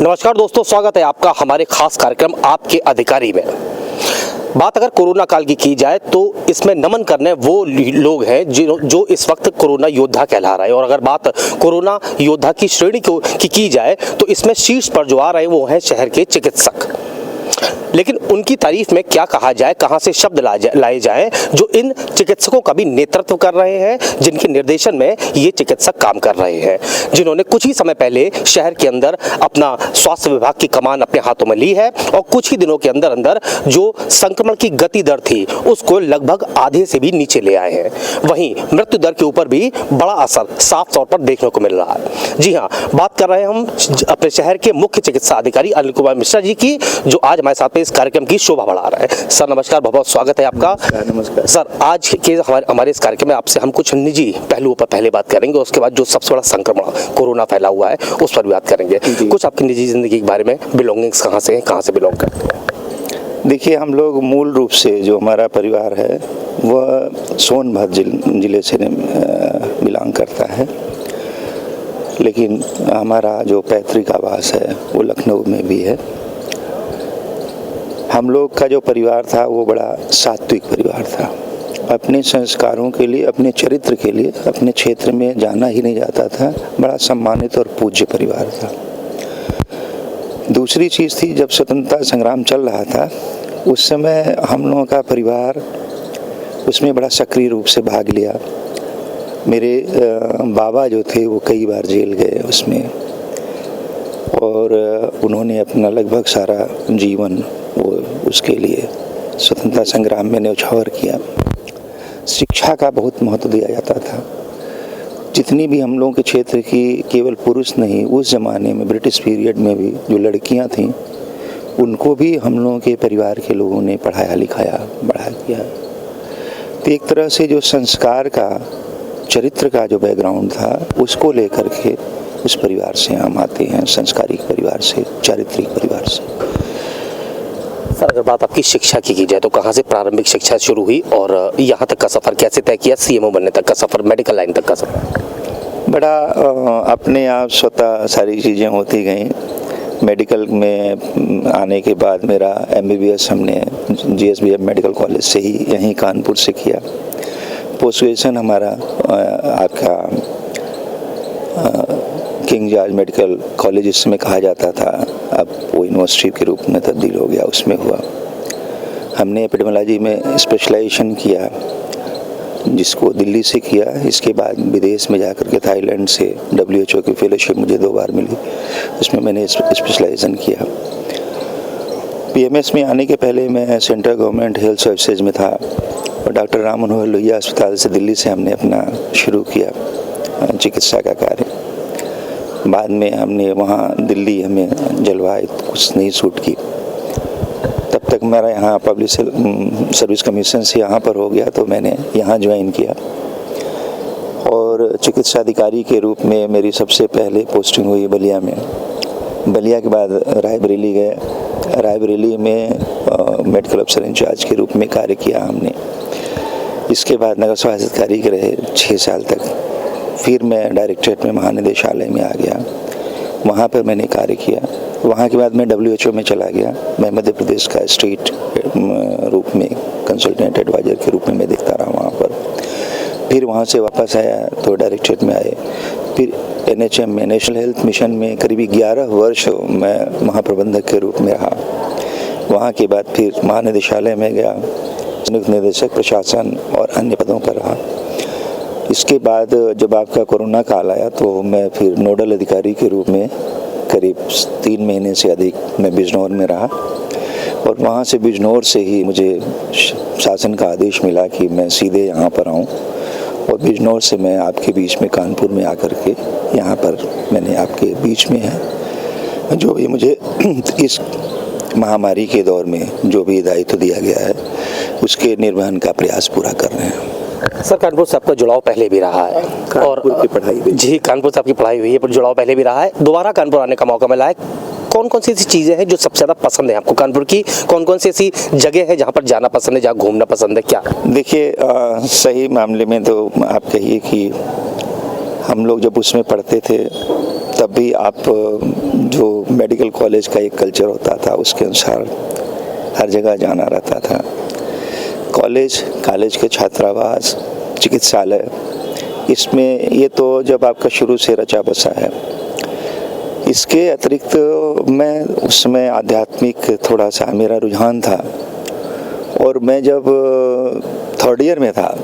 नमस्कार दोस्तों, स्वागत है आपका हमारे खास कार्यक्रम आपके अधिकारी में। बात अगर कोरोना काल की जाए तो इसमें नमन करने वो लोग हैं जो इस वक्त कोरोना योद्धा कहला रहे हैं। और अगर बात कोरोना योद्धा की श्रेणी की जाए तो इसमें शीर्ष पर जो आ रहे हैं वो हैं शहर के चिकित्सक। लेकिन उनकी तारीफ में क्या कहा जाए, कहां से शब्द लाए जाएं जो इन चिकित्सकों का भी नेतृत्व कर रहे हैं, जिनके निर्देशन में ये चिकित्सक काम कर रहे हैं, जिन्होंने कुछ ही समय पहले शहर के अंदर अपना स्वास्थ्य विभाग की कमान अपने हाथों में ली है और कुछ ही दिनों के अंदर अंदर जो संक्रमण की गति दर थी उसको लगभग आधे से भी नीचे ले आए हैं। वहीं मृत्यु दर के ऊपर भी बड़ा असर साफ तौर पर देखने को मिल रहा है। जी हाँ, बात कर रहे हैं हम अपने शहर के मुख्य चिकित्सा अधिकारी अनिल कुमार मिश्रा जी की, जो आज हमारे साथ इस कार्यक्रम की शोभा बढ़ा रहे हैं। सर नमस्कार, बहुत बहुत स्वागत है आपका। नमस्कार सर, आज के हमारे इस कार्यक्रम में आपसे हम कुछ निजी पहलुओं पर पहले बात करेंगे, उसके बाद जो सबसे बड़ा संक्रमण कोरोना फैला हुआ है उस पर भी बात करेंगे। कुछ आपकी निजी जिंदगी के बारे में, बिलोंगिंग्स कहाँ से हैं, कहाँ से बिलोंग करते हैं? देखिए, हम लोग मूल रूप से जो हमारा परिवार है वह सोनभद्र जिले से बिलोंग करता है, लेकिन हमारा जो पैतृक आवास है वो लखनऊ में भी है। हम लोग का जो परिवार था वो बड़ा सात्विक परिवार था। अपने संस्कारों के लिए, अपने चरित्र के लिए अपने क्षेत्र में जाना ही नहीं जाता था। बड़ा सम्मानित और पूज्य परिवार था। दूसरी चीज़ थी, जब स्वतंत्रता संग्राम चल रहा था उस समय हम लोगों का परिवार उसमें बड़ा सक्रिय रूप से भाग लिया। मेरे बाबा जो थे वो कई बार जेल गए उसमें, और उन्होंने अपना लगभग सारा जीवन वो उसके लिए स्वतंत्रता संग्राम में न्यौछावर किया। शिक्षा का बहुत महत्व दिया जाता था। जितनी भी हम लोगों के क्षेत्र की केवल पुरुष नहीं, उस ज़माने में ब्रिटिश पीरियड में भी जो लड़कियां थीं उनको भी हम लोगों के परिवार के लोगों ने पढ़ाया लिखाया, बड़ा किया। तो एक तरह से जो संस्कार का, चरित्र का जो बैकग्राउंड था उसको लेकर के उस परिवार से हम आते हैं, संस्कारिक परिवार से, चारित्रिक परिवार से। सर, अगर बात आपकी शिक्षा की जाए तो कहाँ से प्रारंभिक शिक्षा शुरू हुई और यहाँ तक का सफ़र कैसे तय किया, सीएमओ बनने तक का सफ़र, मेडिकल लाइन तक का सफ़र? बड़ा अपने आप स्वतः सारी चीज़ें होती गई। मेडिकल में आने के बाद मेरा MBBS हमने GSBF मेडिकल कॉलेज से ही यहीं कानपुर से किया। पोस्ट ग्रेजुएशन हमारा आपका किंग जॉर्ज मेडिकल कॉलेज इसमें कहा जाता था, अब वो यूनिवर्सिटी के रूप में तब्दील हो गया, उसमें हुआ। हमने एपिडेमियोलॉजी में स्पेशलाइजेशन किया, जिसको दिल्ली से किया। इसके बाद विदेश में जाकर के थाईलैंड से WHO की फेलोशिप मुझे 2 बार मिली, उसमें मैंने स्पेशलाइजेशन किया। PMS में आने के पहले मैं सेंट्रल गवर्नमेंट हेल्थ सर्विसेज में था और डॉक्टर राम मनोहर लोहिया अस्पताल से दिल्ली से हमने अपना शुरू किया चिकित्सा का कार्य। बाद में हमने वहाँ दिल्ली हमें जलवायु कुछ नहीं सूट की, तब तक मेरा यहाँ पब्लिक सर्विस कमीशन से यहाँ पर हो गया, तो मैंने यहाँ ज्वाइन किया और चिकित्सा अधिकारी के रूप में मेरी सबसे पहले पोस्टिंग हुई बलिया में। बलिया के बाद रायबरेली गए। रायबरेली में मेडिकल अफसर इंचार्ज के रूप में कार्य किया हमने। इसके बाद नगर स्वास्थ्य अधिकारी के रहे 6 साल तक। फिर मैं डायरेक्टरेट में महानिदेशालय में आ गया, वहाँ पर मैंने कार्य किया। वहाँ के बाद मैं WHO में चला गया। मैं मध्य प्रदेश का स्टेट रूप में कंसल्टेंट एडवाइजर के रूप में मैं देखता रहा वहाँ पर। फिर वहाँ से वापस आया तो डायरेक्टरेट में आए। फिर NHM में, नेशनल हेल्थ मिशन में करीब 11 वर्ष मैं महाप्रबंधक के रूप में रहा। वहाँ के बाद फिर महानिदेशालय में गया, संयुक्त निदेशक प्रशासन और अन्य पदों पर रहा। इसके बाद जब आपका कोरोना काल आया तो मैं फिर नोडल अधिकारी के रूप में करीब 3 महीने से अधिक मैं बिजनौर में रहा और वहाँ से बिजनौर से ही मुझे शासन का आदेश मिला कि मैं सीधे यहाँ पर आऊँ और बिजनौर से मैं आपके बीच में कानपुर में आकर के यहाँ पर मैंने आपके बीच में है जो भी मुझे इस महामारी के दौर में जो भी दायित्व दिया गया है उसके निर्वहन का प्रयास पूरा कर रहे हैं। सर, कानपुर से आपका जुड़ाव पहले भी रहा है और की पढ़ाई भी। जी, कानपुर से आपकी पढ़ाई हुई है, पर जुड़ाव पहले भी रहा है। दोबारा कानपुर आने का मौका मिला है। कौन कौन सी ऐसी चीज़ें हैं जो सबसे ज़्यादा पसंद है आपको कानपुर की? कौन कौन सी ऐसी जगह है जहाँ पर जाना पसंद है, जहाँ घूमना पसंद है? क्या देखिए, सही मामले में तो आप कहिए कि हम लोग जब उसमें पढ़ते थे तब तब भी आप जो मेडिकल कॉलेज का एक कल्चर होता था उसके अनुसार हर जगह जाना रहता था। कॉलेज के छात्रावास, चिकित्सालय, इसमें ये तो जब आपका शुरू से रचा बसा है। इसके अतिरिक्त मैं उसमें आध्यात्मिक थोड़ा सा मेरा रुझान था, और मैं जब 3rd ईयर में था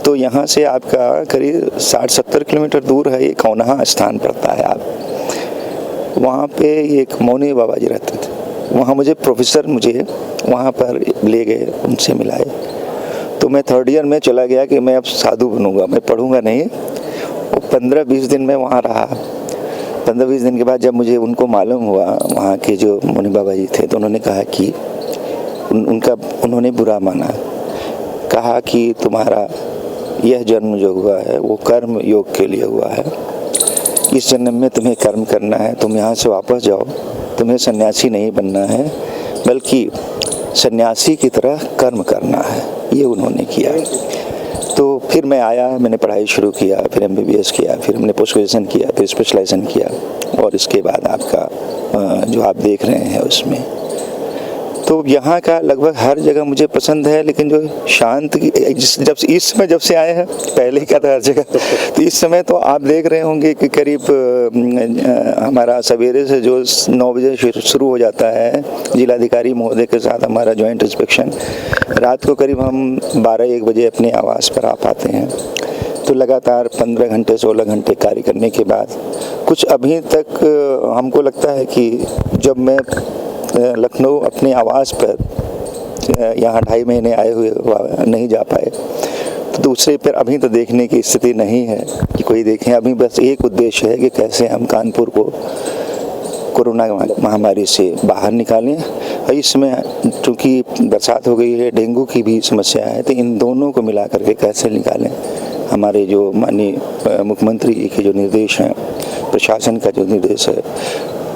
तो यहाँ से आपका करीब 60-70 किलोमीटर दूर है, ये कौनहा स्थान पड़ता है। आप वहाँ पे एक मौनी बाबा जी रहते थे, वहाँ मुझे प्रोफेसर वहाँ पर ले गए, उनसे मिलाए। तो मैं 3rd ईयर में चला गया कि मैं अब साधु बनूंगा, मैं पढ़ूंगा नहीं। वो 15-20 दिन में वहाँ रहा। 15-20 दिन के बाद जब मुझे उनको मालूम हुआ, वहाँ के जो मौनी बाबा जी थे, तो उन्होंने कहा कि उन्होंने बुरा माना, कहा कि तुम्हारा यह जन्म जो हुआ है वो कर्म योग के लिए हुआ है। इस जन्म में तुम्हें कर्म करना है, तुम यहाँ से वापस जाओ, तुम्हें सन्यासी नहीं बनना है, बल्कि सन्यासी की तरह कर्म करना है। ये उन्होंने किया। तो फिर मैं आया, मैंने पढ़ाई शुरू किया, फिर MBBS किया, फिर हमने पोस्ट ग्रेजुएशन किया, फिर स्पेशलाइजेशन किया, और इसके बाद आपका जो आप देख रहे हैं उसमें। तो यहाँ का लगभग हर जगह मुझे पसंद है, लेकिन जो शांत जब से आए हैं, पहले क्या था हर जगह, तो इस समय तो आप देख रहे होंगे कि करीब हमारा सवेरे से जो 9 बजे शुरू हो जाता है जिलाधिकारी महोदय के साथ हमारा जॉइंट इंस्पेक्शन, रात को करीब हम 12-1 बजे अपने आवास पर आ पाते हैं। तो लगातार 15 घंटे 16 घंटे कार्य करने के बाद कुछ अभी तक हमको लगता है कि जब मैं लखनऊ अपने आवास पर यहाँ 2.5 महीने आए हुए नहीं जा पाए, तो दूसरे पर अभी तो देखने की स्थिति नहीं है कि कोई देखें। अभी बस एक उद्देश्य है कि कैसे हम कानपुर को कोरोना महामारी से बाहर निकालें। और इसमें चूँकि बरसात हो गई है, डेंगू की भी समस्या है, तो इन दोनों को मिला करके कैसे निकालें। हमारे जो माननीय मुख्यमंत्री के जो निर्देश हैं, प्रशासन का जो निर्देश है,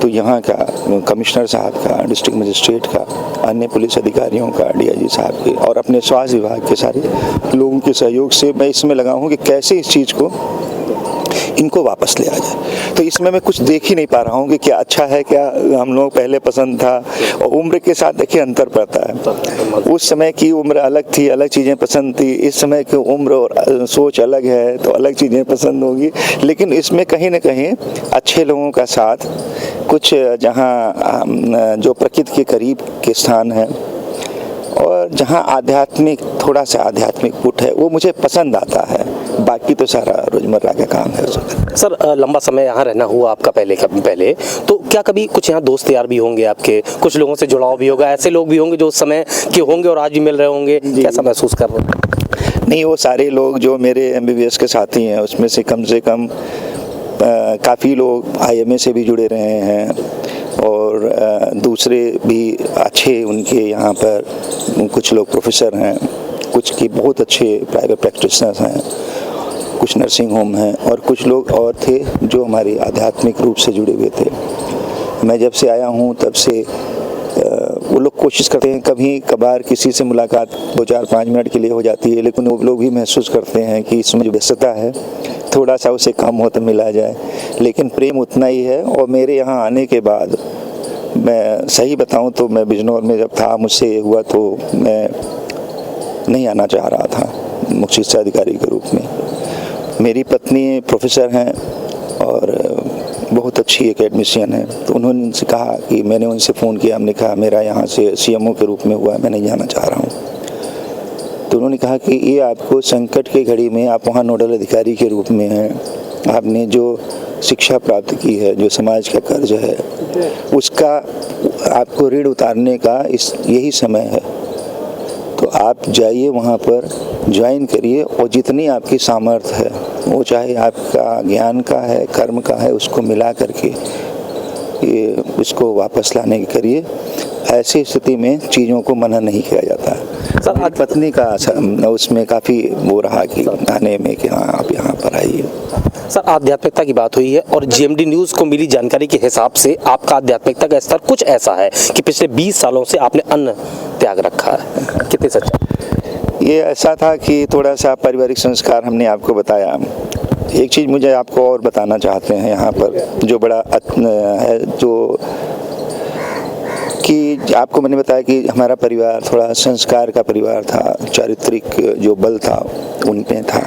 तो यहाँ का कमिश्नर साहब का, डिस्ट्रिक्ट मजिस्ट्रेट का, अन्य पुलिस अधिकारियों का, DIG साहब के, और अपने स्वास्थ्य विभाग के सारे लोगों के सहयोग से मैं इसमें लगा हूँ कि कैसे इस चीज़ को इनको वापस ले आ जाए। तो इसमें मैं कुछ देख ही नहीं पा रहा हूँ कि क्या अच्छा है, क्या हम लोग पहले पसंद था। और उम्र के साथ देखिए अंतर पड़ता है। उस समय की उम्र अलग थी, अलग चीज़ें पसंद थी। इस समय की उम्र और सोच अलग है, तो अलग चीज़ें पसंद होंगी। लेकिन इसमें कहीं ना कहीं अच्छे लोगों का साथ, कुछ जहाँ जो प्रकृति के करीब के स्थान है, और जहाँ थोड़ा सा आध्यात्मिक पुट है, वो मुझे पसंद आता है। बाकी तो सारा रोजमर्रा का काम है। सर, लंबा समय यहाँ रहना हुआ आपका पहले, तो क्या कभी कुछ यहाँ दोस्त यार भी होंगे आपके, कुछ लोगों से जुड़ाव भी होगा, ऐसे लोग भी होंगे जो उस समय के होंगे और आज भी मिल रहे होंगे, कैसा महसूस कर रहे हैं? नहीं, वो सारे लोग जो मेरे MBBS के साथी हैं, उसमें से कम काफ़ी लोग IMA से भी जुड़े रहे हैं, और दूसरे भी अच्छे उनके यहाँ पर कुछ लोग प्रोफेसर हैं, कुछ की बहुत अच्छे प्राइवेट प्रैक्टिशनर्स हैं, कुछ नर्सिंग होम हैं, और कुछ लोग और थे जो हमारे आध्यात्मिक रूप से जुड़े हुए थे। मैं जब से आया हूँ तब से वो लोग कोशिश करते हैं, कभी कभार किसी से मुलाकात 2-4-5 मिनट के लिए हो जाती है, लेकिन वो लोग भी महसूस करते हैं कि इसमें जो व्यस्तता है थोड़ा सा उसे कम हो तो मिला जाए, लेकिन प्रेम उतना ही है। और मेरे यहाँ आने के बाद, मैं सही बताऊं तो मैं बिजनौर में जब था, मुझसे ये हुआ तो मैं नहीं आना चाह रहा था मुख्य शिक्षा अधिकारी के रूप में। मेरी पत्नी प्रोफेसर हैं और बहुत अच्छी एकेडमिशियन है, तो उन्होंने उनसे कहा कि मैंने उनसे फ़ोन किया, हमने कहा मेरा यहाँ से CMO के रूप में हुआ है, मैं नहीं जाना चाह रहा हूँ। तो उन्होंने कहा कि ये आपको संकट की घड़ी में, आप वहाँ नोडल अधिकारी के रूप में हैं, आपने जो शिक्षा प्राप्त की है, जो समाज का कर्ज है, उसका आपको ऋण उतारने का यही समय है। तो आप जाइए वहाँ पर, ज्वाइन करिए, और जितनी आपकी सामर्थ्य है, वो चाहे आपका ज्ञान का है, कर्म का है, उसको मिला करके ये उसको वापस लाने की करिए। ऐसी स्थिति में चीज़ों को मना नहीं किया जाता। सर, आज पत्नी का उसमें काफ़ी वो रहा कि आने में कि हाँ आप यहाँ पर आइए। सर, आध्यात्मिकता की बात हुई है, और GMD न्यूज़ को मिली जानकारी के हिसाब से आपका आध्यात्मिकता का स्तर कुछ ऐसा है कि पिछले 20 सालों से आपने अन्न त्याग रखा है, कितने सच्चा? ये ऐसा था कि थोड़ा सा पारिवारिक संस्कार, हमने आपको बताया एक चीज़ मुझे आपको और बताना चाहते हैं यहाँ पर, जो बड़ा है, जो कि आपको मैंने बताया कि हमारा परिवार थोड़ा संस्कार का परिवार था, चारित्रिक जो बल था उनमें था।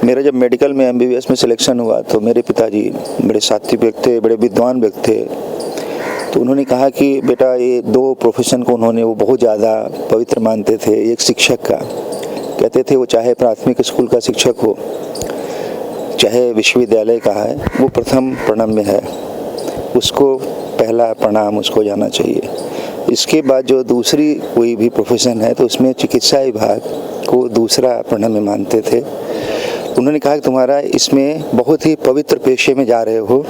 मेरा जब मेडिकल में MBBS में सिलेक्शन हुआ तो मेरे पिताजी बड़े सात्विक व्यक्ति थे, बड़े विद्वान व्यक्ति थे। तो उन्होंने कहा कि बेटा, ये 2 प्रोफेशन को उन्होंने वो बहुत ज़्यादा पवित्र मानते थे। एक शिक्षक का, कहते थे वो चाहे प्राथमिक स्कूल का शिक्षक हो, चाहे विश्वविद्यालय का है, वो प्रथम प्रणम्य है, उसको पहला प्रणाम उसको जाना चाहिए। इसके बाद जो दूसरी कोई भी प्रोफेशन है तो उसमें चिकित्सा विभाग को दूसरा प्रणम्य मानते थे। उन्होंने कहा कि तुम्हारा इसमें बहुत ही पवित्र पेशे में जा रहे हो,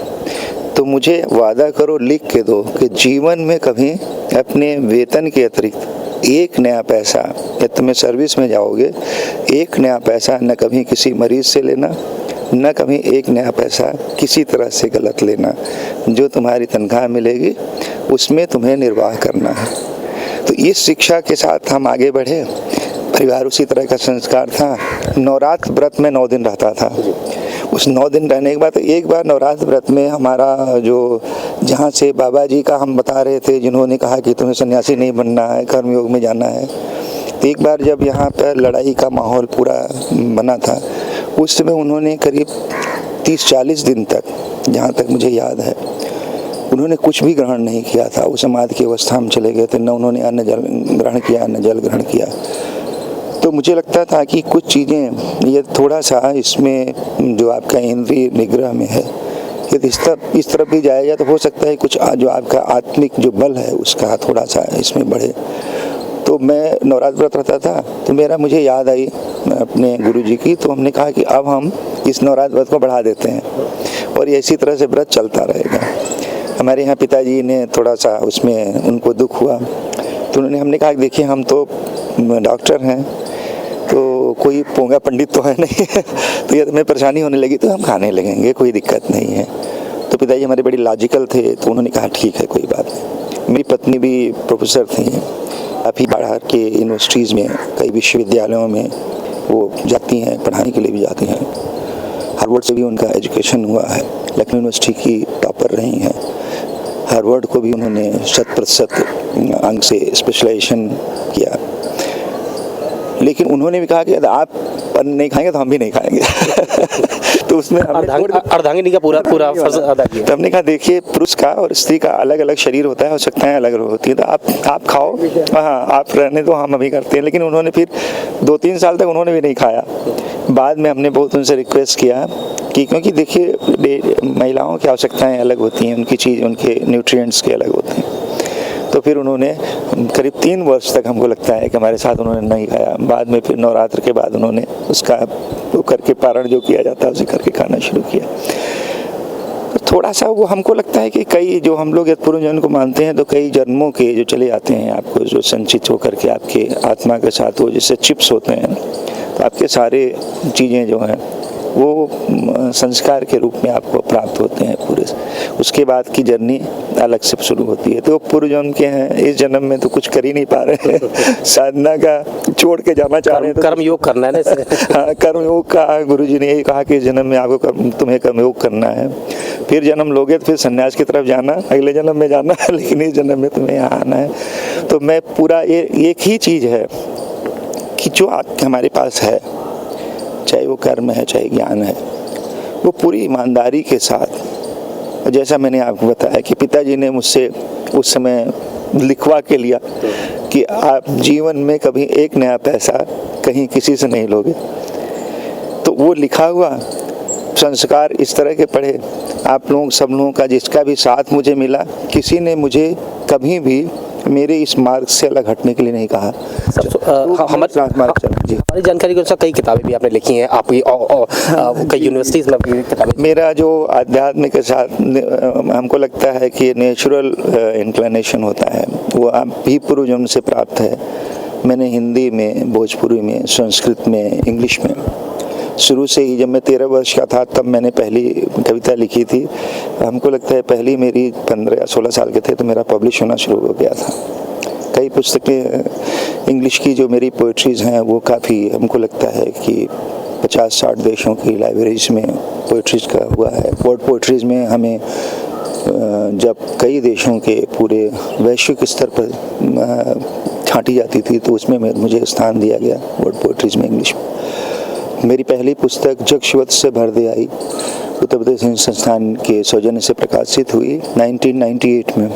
तो मुझे वादा करो, लिख के दो कि जीवन में कभी अपने वेतन के अतिरिक्त 1 नया पैसा, या तुम्हें सर्विस में जाओगे, 1 नया पैसा न कभी किसी मरीज से लेना, न कभी 1 नया पैसा किसी तरह से गलत लेना। जो तुम्हारी तनख्वाह मिलेगी उसमें तुम्हें निर्वाह करना है। तो इस शिक्षा के साथ हम आगे बढ़े। परिवार उसी तरह का संस्कार था। नवरात्र व्रत में 9 दिन रहता था। उस 9 दिन रहने के बाद एक बार नवरात्र व्रत में हमारा जो, जहाँ से बाबा जी का हम बता रहे थे, जिन्होंने कहा कि तुम्हें सन्यासी नहीं बनना है, कर्मयोग में जाना है, तो एक बार जब यहाँ पर लड़ाई का माहौल पूरा बना था, उस समय उन्होंने करीब 30-40 दिन तक, जहाँ तक मुझे याद है, उन्होंने कुछ भी ग्रहण नहीं किया था। उस समाधि की अवस्था में चले गए थे, न उन्होंने अन्न जल ग्रहण किया, न जल ग्रहण किया। तो मुझे लगता था कि कुछ चीज़ें, ये थोड़ा सा इसमें जो आपका इंद्रिय निग्रह में है, यदि इस तरफ भी जाएगा तो हो सकता है कुछ जो आपका आत्मिक जो बल है उसका थोड़ा सा इसमें बढ़े। तो मैं नवरात्र व्रत रहता था, तो मुझे याद आई अपने गुरुजी की। तो हमने कहा कि अब हम इस नवरात्र व्रत को बढ़ा देते हैं और इसी तरह से व्रत चलता रहेगा। हमारे यहाँ पिताजी ने थोड़ा सा उसमें उनको दुख हुआ, तो हमने कहा कि देखिए, हम तो डॉक्टर हैं, तो कोई पोंगा पंडित तो है नहीं तो यदि हमें परेशानी होने लगी तो हम खाने लगेंगे, कोई दिक्कत नहीं है। तो पिताजी हमारे बड़े लॉजिकल थे, तो उन्होंने कहा ठीक है, कोई बात नहीं। मेरी पत्नी भी प्रोफेसर थी, अभी बाहर के यूनिवर्सिटीज़ में, कई विश्वविद्यालयों में वो जाती हैं, पढ़ाने के लिए भी जाती हैं। हार्वर्ड से भी उनका एजुकेशन हुआ है, लखनऊ यूनिवर्सिटी की टॉपर रही हैं। हार्वर्ड को भी उन्होंने 100% अंक से स्पेशलाइजेशन किया। लेकिन उन्होंने भी कहा कि यदि आप अन्न नहीं खाएंगे तो हम भी नहीं खाएंगे तो उसमें अर्धांगिनी का पूरा फर्ज अदा किया। तो हमने कहा देखिए, पुरुष का और स्त्री का अलग अलग शरीर होता है, आवश्यकताएं अलग अलग होती है, तो आप खाओ, हाँ आप रहने दो, हम अभी करते हैं। लेकिन उन्होंने फिर 2-3 साल तक उन्होंने भी नहीं खाया। बाद में हमने बहुत उनसे रिक्वेस्ट किया कि, क्योंकि देखिए महिलाओं की आवश्यकताएं अलग होती हैं, उनके न्यूट्रिएंट्स के अलग होते हैं। तो फिर उन्होंने करीब 3 वर्ष तक, हमको लगता है कि हमारे साथ उन्होंने नहीं खाया। बाद में फिर नवरात्र के बाद उन्होंने उसका वो करके पारण जो किया जाता है उसे करके खाना शुरू किया। तो थोड़ा सा वो हमको लगता है कि कई जो हम लोग पूर्व जन्म को मानते हैं, तो कई जन्मों के जो चले आते हैं आपको, जो संचित होकर के आपके आत्मा के साथ वो जैसे चिप्स होते हैं, तो आपके सारे चीज़ें जो हैं वो संस्कार के रूप में आपको प्राप्त होते हैं पूरे। उसके बाद की जर्नी अलग से शुरू होती है। तो पूर्व जन्म के हैं, इस जन्म में तो कुछ कर ही नहीं पा रहे हैं साधना का छोड़ के जाना चाह रहे हैं, तो कर्म योग करना है ना। हाँ, कर्म योग का गुरुजी ने यही कहा कि इस जन्म में आपको तुम्हें कर्म योग करना है। फिर जन्म लोगे तो फिर सन्यास की तरफ जाना, अगले जन्म में जाना, लेकिन इस जन्म में तुम्हें यहाँ आना है। तो मैं पूरा एक ही चीज़ है कि जो हमारे पास है, चाहे वो कर्म है चाहे ज्ञान है, वो पूरी ईमानदारी के साथ, जैसा मैंने आपको बताया कि पिताजी ने मुझसे उस समय लिखवा के लिया कि आप जीवन में कभी 1 नया पैसा कहीं किसी से नहीं लोगे। तो वो लिखा हुआ संस्कार इस तरह के पढ़े। आप लोग सब लोगों का जिसका भी साथ मुझे मिला, किसी ने मुझे कभी भी मेरे इस मार्ग से अलग हटने के लिए नहीं कहा। हमारी जानकारी के अनुसार कई किताबें भी आपने लिखी हैं, आपकी कई यूनिवर्सिटीज में भी किताबें। मेरा जो आध्यात्म के साथ हमको लगता है कि नेचुरल इंक्लिनेशन होता है, वो आप भी पूर्व जन्म से प्राप्त है। मैंने हिंदी में, भोजपुरी में, संस्कृत में, इंग्लिश में शुरू से ही, जब मैं 13 वर्ष का था तब मैंने पहली कविता लिखी थी। हमको लगता है पहली मेरी 15 या 16 साल के थे तो मेरा पब्लिश होना शुरू हो गया था। कई पुस्तकें इंग्लिश की जो मेरी पोइट्रीज़ हैं वो काफ़ी, हमको लगता है कि 50-60 देशों की लाइब्रेरीज में पोइट्रीज का हुआ है। वर्ल्ड पोइट्रीज में हमें जब कई देशों के पूरे वैश्विक स्तर पर छांटी जाती थी तो उसमें मुझे स्थान दिया गया वर्ल्ड पोइट्रीज में, इंग्लिश में। मेरी पहली पुस्तक जक्षवत से भर दे आई उत्तर प्रदेश हिंदी संस्थान के सौजन्य से प्रकाशित हुई 1998 में।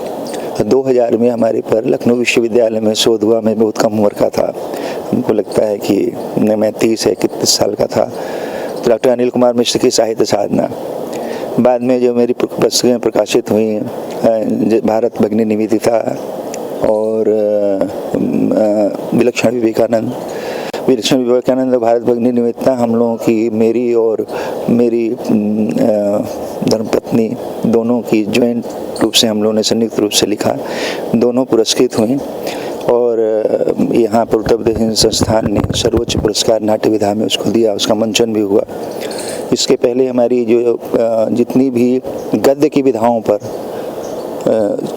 2000 में हमारे पर लखनऊ विश्वविद्यालय में शोध हुआ। मैं बहुत कम उम्र का था, हमको लगता है कि मैं 30 साल का था। तो डॉक्टर अनिल कुमार मिश्र की साहित्य साधना, बाद में जो मेरी पुस्तकें प्रकाशित हुई भारत भगिनी निवेदिता और विलक्षण विवेकानंद भारत भगिनी निवेदिता हम लोगों की, मेरी और मेरी धर्मपत्नी दोनों की ज्वाइंट रूप से हम लोगों ने संयुक्त रूप से लिखा, दोनों पुरस्कृत हुई। और यहाँ पर उत्तर प्रदेश हिंदी संस्थान ने सर्वोच्च पुरस्कार नाट्य विधा में उसको दिया, उसका मंचन भी हुआ। इसके पहले हमारी जो जितनी भी गद्य की विधाओं पर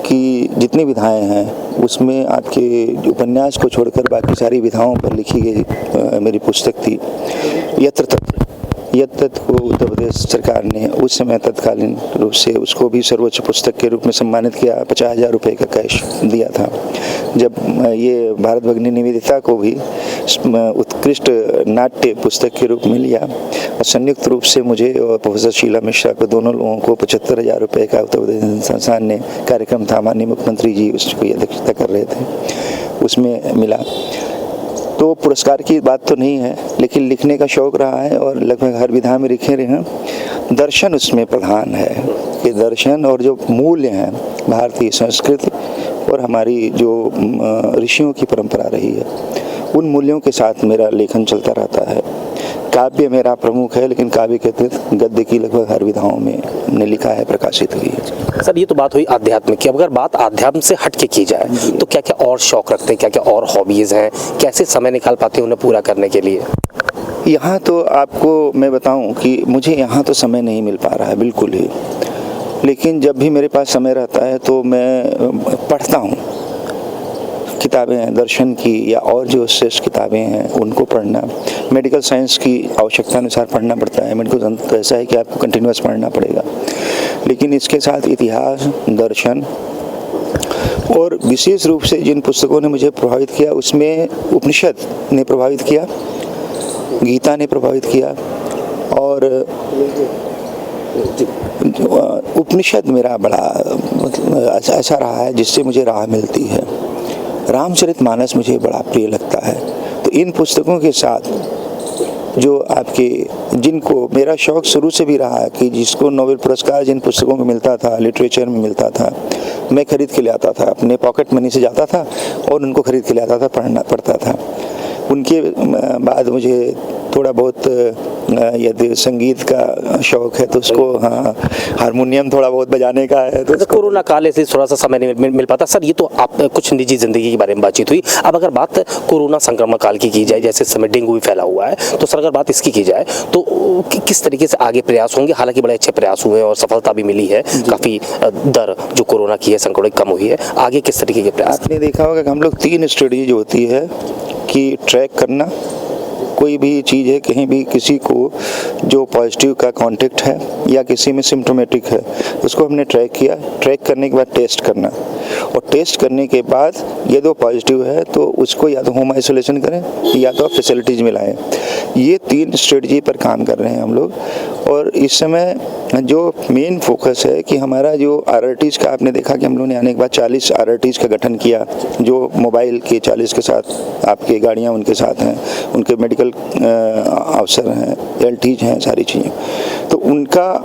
की जितनी विधाएं हैं उसमें आपके उपन्यास को छोड़कर बाकी सारी विधाओं पर लिखी गई मेरी पुस्तक थी यत्र तत्र को उत्तर प्रदेश सरकार ने उस समय तत्कालीन रूप से उसको भी सर्वोच्च पुस्तक के रूप में सम्मानित किया। 50,000 रुपये का कैश दिया था। जब ये भारत भगिनी निवेदिता को भी उत्कृष्ट नाट्य पुस्तक के रूप में लिया और संयुक्त रूप से मुझे और प्रोफेसर शीला मिश्रा को, दोनों लोगों को 75,000 रुपये का उत्तर प्रदेश संस्थान ने कार्यक्रम था, माननीय मुख्यमंत्री जी उसकी अध्यक्षता कर रहे थे, उसमें मिला। तो पुरस्कार की बात तो नहीं है, लेकिन लिखने का शौक़ रहा है और लगभग हर विधा में लिखे रहे हैं। दर्शन उसमें प्रधान है कि दर्शन और जो मूल्य हैं भारतीय संस्कृति और हमारी जो ऋषियों की परंपरा रही है, उन मूल्यों के साथ मेरा लेखन चलता रहता है। काव्य मेरा प्रमुख है, लेकिन काव्य के अतिरिक्त गद्य की लगभग हर विधाओं में हमने लिखा है, प्रकाशित हुई है। सर, ये तो बात हुई आध्यात्म की। अगर बात आध्यात्म से हट के की जाए तो क्या क्या और शौक रखते हैं, क्या क्या और हॉबीज़ हैं, कैसे समय निकाल पाते हैं उन्हें पूरा करने के लिए? यहाँ तो आपको मैं बताऊँ कि मुझे यहाँ तो समय नहीं मिल पा रहा है बिल्कुल ही, लेकिन जब भी मेरे पास समय रहता है तो मैं पढ़ता हूँ। किताबें हैं दर्शन की या और जो श्रेष्ठ किताबें हैं उनको पढ़ना, मेडिकल साइंस की आवश्यकता अनुसार पढ़ना पड़ता है। मेडिकल साइंस तो ऐसा है कि आपको कंटिन्यूअस पढ़ना पड़ेगा, लेकिन इसके साथ इतिहास, दर्शन और विशेष रूप से जिन पुस्तकों ने मुझे प्रभावित किया उसमें उपनिषद ने प्रभावित किया, गीता ने प्रभावित किया। और उपनिषद मेरा बड़ा ऐसा रहा है जिससे मुझे राह मिलती है। रामचरितमानस मुझे बड़ा प्रिय लगता है। तो इन पुस्तकों के साथ जो आपके जिनको मेरा शौक़ शुरू से भी रहा है कि जिसको नोबेल पुरस्कार जिन पुस्तकों में मिलता था, लिटरेचर में मिलता था, मैं खरीद के ले आता था, अपने पॉकेट मनी से जाता था और उनको खरीद के ले आता था, पढ़ता था। उनके बाद मुझे थोड़ा बहुत यदि संगीत का शौक है तो उसको हारमोनियम थोड़ा बहुत बजाने का है। तो कोरोना काल से थोड़ा सा समय नहीं मिल पाता। सर, ये तो आप कुछ निजी ज़िंदगी के बारे में बातचीत हुई। अब अगर बात कोरोना संक्रमण काल की जाए, जैसे समय डेंगू भी फैला हुआ है, तो सर अगर बात इसकी की जाए तो किस तरीके से आगे प्रयास होंगे? हालांकि बड़े अच्छे प्रयास हुए और सफलता भी मिली है, काफ़ी दर जो कोरोना की है संक्रमण कम हुई है। आगे किस तरीके के प्रयास? आपने देखा होगा कि हम लोग 3 स्ट्रेटजी जो होती है कि ट्रैक करना, कोई भी चीज़ है कहीं भी किसी को जो पॉजिटिव का कांटेक्ट है या किसी में सिम्टोमेटिक है उसको हमने ट्रैक किया। ट्रैक करने के बाद टेस्ट करना, और टेस्ट करने के बाद यदि वो पॉजिटिव है तो उसको या तो होम आइसोलेशन करें या तो फैसिलिटीज़ में लाएं। ये 3 स्ट्रेटजी पर काम कर रहे हैं हम लोग। और इस समय जो मेन फोकस है कि हमारा जो RRTs का, आपने देखा कि हम लोगों ने आने के बाद 40 RRTs का गठन किया, जो मोबाइल के 40 के साथ आपके गाड़ियाँ उनके साथ हैं, उनके मेडिकल अफसर हैं, LTs हैं, सारी चीज़ें। तो उनका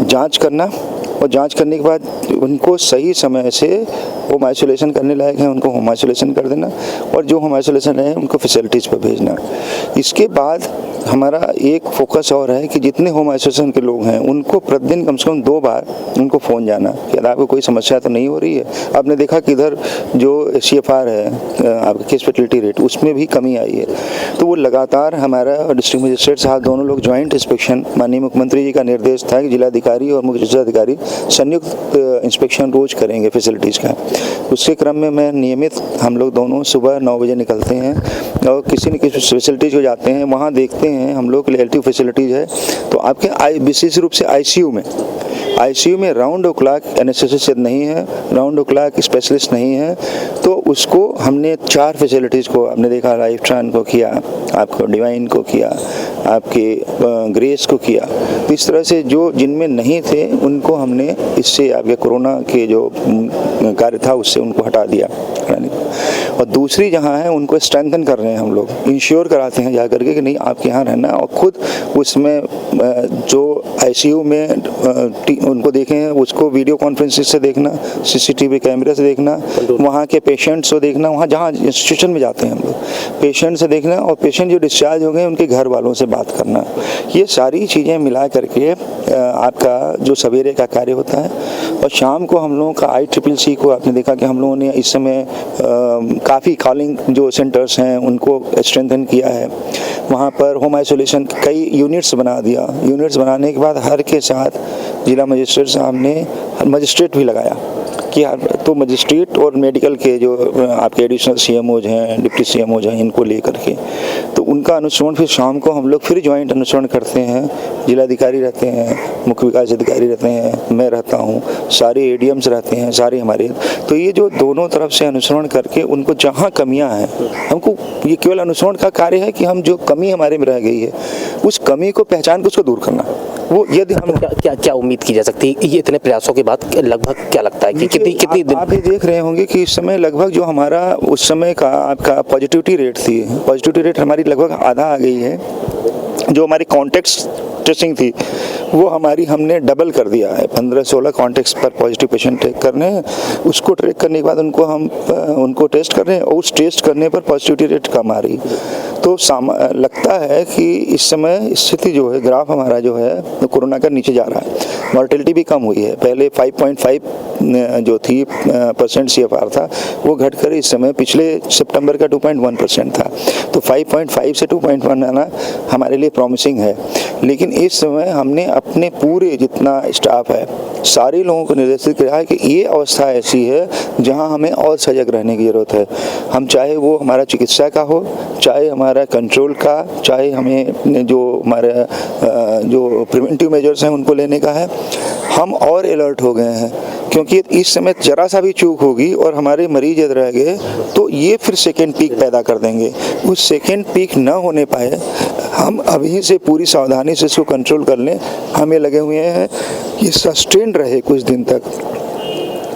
जांच करना और जांच करने के बाद उनको सही समय से होम आइसोलेशन करने लायक है उनको होम आइसोलेशन कर देना, और जो होम आइसोलेशन है उनको फैसिलिटीज़ पर भेजना। इसके बाद हमारा एक फोकस और है कि जितने होम आइसोलेशन के लोग हैं उनको प्रतिदिन कम से कम 2 बार उनको फ़ोन जाना कि अगर आपको कोई समस्या तो नहीं हो रही है। आपने देखा कि इधर जो CFR है आपके केस फर्टिलिटी रेट, उसमें भी कमी आई है। तो वो लगातार हमारा डिस्ट्रिक्ट मजिस्ट्रेट साहब दोनों लोग ज्वाइंट इंस्पेक्शन, माननीय मुख्यमंत्री जी का निर्देश था कि जिलाधिकारी और मुख्य चिकित्साधिकारी संयुक्त इंस्पेक्शन रोज करेंगे फैसिलिटीज़ का। उसके क्रम में मैं नियमित, हम लोग दोनों सुबह 9 बजे निकलते हैं और किसी न किसी फैसिलिटीज़ हो जाते हैं, वहाँ देखते हैं हम लोग के लिए एलटी फैसिलिटीज़ है, तो आपके विशेष रूप से आईसीयू में राउंड द क्लॉक एनेस्थेसिस्ट नहीं है, राउंड द क्लॉक स्पेशलिस्ट नहीं है, तो उसको हमने 4 फैसिलिटीज़ को आपने देखा, लाइफ ट्रान को किया, आपको डिवाइन को किया, आपके ग्रेस को किया। तो इस तरह से जो जिनमें नहीं थे उनको हमने इससे आपके कोरोना के जो कार्य था उससे उनको हटा दिया। और दूसरी जहाँ है उनको स्ट्रेंथन कर रहे हैं हम लोग, इंश्योर कराते हैं जा करके कि नहीं आपके यहाँ रहना, और खुद उसमें जो आईसीयू में उनको देखे हैं उसको वीडियो कॉन्फ्रेंसिंग से देखना, सीसीटीवी कैमरे से देखना, वहाँ के पेशेंट्स को देखना, वहाँ जहाँ इंस्टीट्यूशन में जाते हैं हम लोग पेशेंट से देखना, और पेशेंट जो डिस्चार्ज हो गए उनके घर वालों से बात करना। ये सारी चीज़ें मिला करके आपका जो सवेरे का कार्य होता है। और शाम को हम लोगों का ICCC को आपने देखा कि हम लोगों ने इस समय काफ़ी कॉलिंग जो सेंटर्स हैं उनको स्ट्रेंथन किया है। वहाँ पर होम आइसोलेशन कई यूनिट्स बना दिया। यूनिट्स बनाने के बाद हर के साथ जिला मजिस्ट्रेट साहब ने मजिस्ट्रेट भी लगाया कि तो मजिस्ट्रेट और मेडिकल के जो आपके एडिशनल CMOज हैं, डिप्टी CMOज हैं, इनको लेकर के तो उनका अनुश्रवण फिर शाम को हम लोग फिर ज्वाइंट अनुश्रवण करते हैं। जिलाधिकारी रहते हैं, मुख्य विकास अधिकारी रहते हैं, मैं रहता हूँ, सारे ADMs रहते हैं, सारे हमारे। तो ये जो दोनों तरफ से अनुश्रवण करके उनको जहाँ कमियाँ हैं, हमको ये केवल अनुश्रवण का कार्य है कि हम जो कमी हमारे में रह गई है उस कमी को पहचान के उसको दूर करना। वो यदि हम क्या उम्मीद की जा सकती है ये इतने प्रयासों के बाद? लगभग क्या लगता है कि कितनी दिन? आप ये देख रहे होंगे कि इस समय लगभग जो हमारा उस समय का आपका पॉजिटिविटी रेट थी, पॉजिटिविटी रेट हमारी लगभग आधा आ गई है। जो हमारी कॉन्टेक्ट ट्रेसिंग थी वो हमने डबल कर दिया है। 15-16 कॉन्टेक्ट्स पर पॉजिटिव पेशेंट ट्रैक करने हैं, उसको ट्रैक करने के बाद उनको टेस्ट कर रहे हैं, और उस टेस्ट करने पर पॉजिटिविटी रेट कम आ रही। तो लगता है कि इस समय स्थिति जो है, ग्राफ हमारा जो है तो कोरोना का नीचे जा रहा है। मॉर्टेलिटी भी कम हुई है। पहले 5.5 जो थी % CFR था, वो घटकर इस समय पिछले सितंबर का 2.1% था। तो 5.5 से 2.1 आना हमारे लिए प्रॉमिसिंग है। लेकिन इस समय हमने अपने पूरे जितना स्टाफ है सारे लोगों को निर्देशित किया है कि ये अवस्था ऐसी है जहां हमें और सजग रहने की ज़रूरत है। हम चाहे वो हमारा चिकित्सा का हो, चाहे हमारा कंट्रोल का, चाहे हमें जो हमारे जो प्रिवेंटिव मेजर्स हैं उनको लेने का है, हम और अलर्ट हो गए हैं। क्योंकि इस समय जरा सा भी चूक होगी और हमारे मरीज यदि रह गए तो ये फिर सेकेंड पीक पैदा कर देंगे। उस सेकेंड पीक न होने पाए, हम अभी से पूरी सावधानी से इसको कंट्रोल कर लें। हमें लगे हुए हैं ये सस्टेन रहे कुछ दिन तक।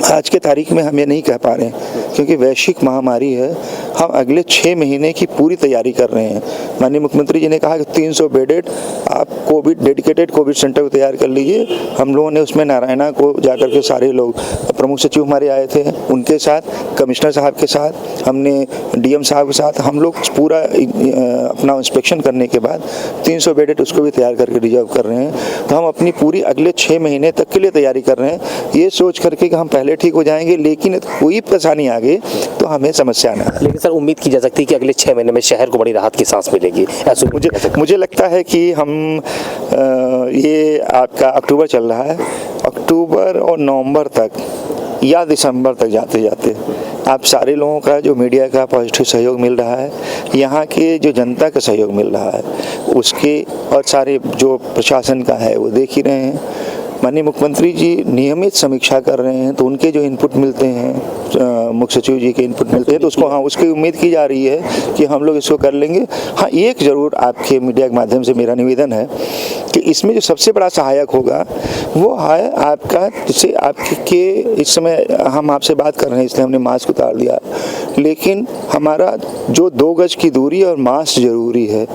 आज के तारीख में हम ये नहीं कह पा रहे हैं क्योंकि वैश्विक महामारी है। हम अगले 6 महीने की पूरी तैयारी कर रहे हैं। माननीय मुख्यमंत्री जी ने कहा कि 300 बेडेड आप डेडिकेटेड कोविड सेंटर को तैयार कर लीजिए। हम लोगों ने उसमें नारायणा को जाकर के सारे लोग, प्रमुख सचिव हमारे आए थे, उनके साथ, कमिश्नर साहब के साथ, हमने DM साहब के साथ, हम लोग पूरा अपना इंस्पेक्शन करने के बाद 300 बेडेड उसको भी तैयार करके रिजर्व कर रहे हैं। तो हम अपनी पूरी अगले 6 महीने तक के लिए तैयारी कर रहे हैं, ये सोच करके कि हम पहले ठीक हो जाएंगे, लेकिन कोई परेशानी आ गई तो हमें समस्या ना। लेकिन सर उम्मीद की जा सकती है कि अगले 6 महीने में शहर को बड़ी राहत की सांस मिलेगी। मुझे लगता है कि हम ये आपका अक्टूबर चल रहा है, अक्टूबर और नवंबर तक या दिसंबर तक जाते जाते आप सारे लोगों का जो मीडिया का पॉजिटिव सहयोग मिल रहा है, यहाँ के जो जनता का सहयोग मिल रहा है उसके, और सारे जो प्रशासन का है वो देख ही रहे हैं। माननीय मुख्यमंत्री जी नियमित समीक्षा कर रहे हैं, तो उनके जो इनपुट मिलते हैं, मुख्य सचिव जी के इनपुट मिलते हैं, तो उसको उसकी उम्मीद की जा रही है कि हम लोग इसको कर लेंगे। हाँ, एक ज़रूर आपके मीडिया के माध्यम से मेरा निवेदन है कि इसमें जो सबसे बड़ा सहायक होगा वो है आपका, जिससे आपके इस समय हम आपसे बात कर रहे हैं इसलिए हमने मास्क उतार दिया, लेकिन हमारा जो 2 गज की दूरी और मास्क जरूरी है।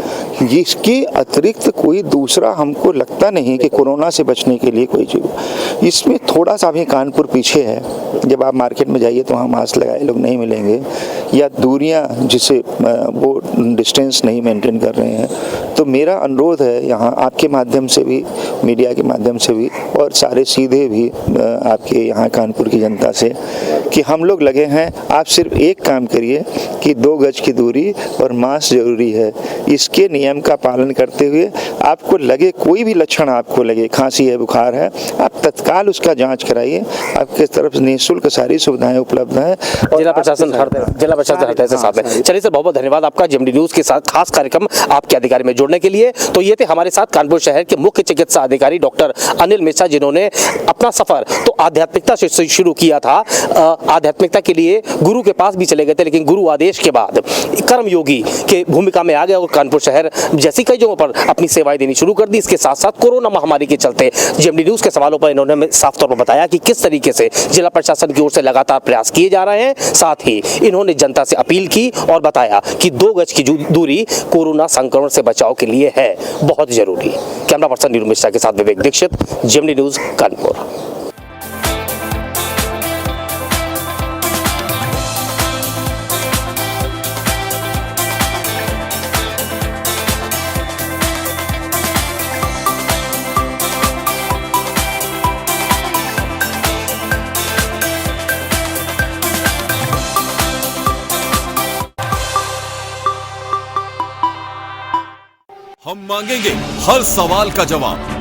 इसके अतिरिक्त कोई दूसरा हमको लगता नहीं कि कोरोना से बचने के लिए कोई चीज़। इसमें थोड़ा सा भी कानपुर पीछे है। जब आप मार्केट में जाइए तो वहाँ मास्क लगाए लोग नहीं मिलेंगे, या दूरियाँ जिसे वो डिस्टेंस नहीं मेंटेन कर रहे हैं। तो मेरा अनुरोध है यहाँ आपके माध्यम से भी मीडिया के माध्यम से भी और सारे सीधे भी आपके यहाँ कानपुर की जनता से कि हम लोग लगे हैं। आप सिर्फ एक काम करिए कि 2 गज की दूरी और मास्क जरूरी है। इसके नियम का पालन करते हुए आपको लगे कोई भी लक्षण आपको लगे, खांसी है, बुखार है, आप तत्काल उसका जांच कराइए। आपके तरफ निःशुल्क सारी सुविधाएं उपलब्ध हैं। जिला प्रशासन हरदह से साथ में। चलिए सर, बहुत बहुत धन्यवाद आपका जेएमडी न्यूज के साथ खास कार्यक्रम आपके अधिकारी में जुड़ने के लिए। तो ये थे हमारे साथ कानपुर शहर के मुख्य चिकित्सा अधिकारी डॉक्टर अनिल मिश्रा, जिन्होंने अपना सफर तो आध्यात्मिकता से शुरू किया था। आध्यात्मिकता के लिए गुरु के पास भी चले गए थे, लेकिन गुरु आदेश के बाद कर्मयोगी के भूमिका में आ गया और कानपुर शहर जैसी कई जगहों पर अपनी सेवाएं देनी शुरू कर दी। इसके साथ साथ कोरोना महामारी के चलते जेएमडी न्यूज के सवालों पर इन्होंने साफ तौर पर बताया कि किस तरीके से जिला प्रशासन की ओर से लगातार प्रयास किए जा रहे हैं। साथ ही इन्होंने जनता से अपील की और बताया कि 2 गज की दूरी कोरोना संक्रमण से बचाव के लिए है बहुत जरूरी। कैमरा पर्सन नीरू मिश्रा के साथ विवेक दीक्षित, जेएमडी न्यूज कानपुर। हम मांगेंगे हर सवाल का जवाब,